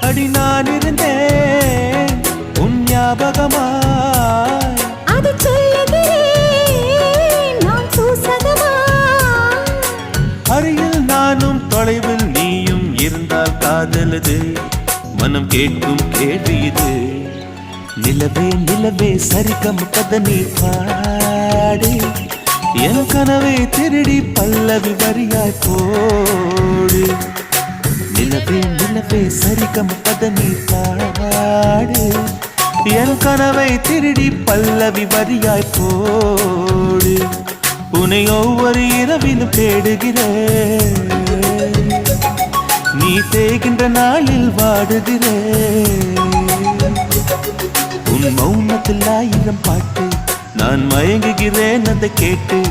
அடி நான் இருந்தேன் உன் ஞாபகமாய், அது சொல்லுகிறேன் நான் சூசகமாய். அருகில் நானும் தொலைவில் நீயும் இருந்தால் காதலது மனம் கேட்கும் கேள்வி இது. நிலவே நிலவே சரிகம் பதனி பாடு, என் கனவை திருடி பல்லவி வரியாய் போடு. நிலவே நிலவே சரிகம் பதனி பாடு, என் கனவை திருடி பல்லவி வரியாய் போடு. உன்னை ஒவ்வொரு இரவிலும் தேடுகிறேன், நீ தேகின்ற நாளில் வாடுகிறேன். உன் மௌனத்தில் 1000 பாட்டு, நான் மயங்குகிறேன் அதை கேட்டு.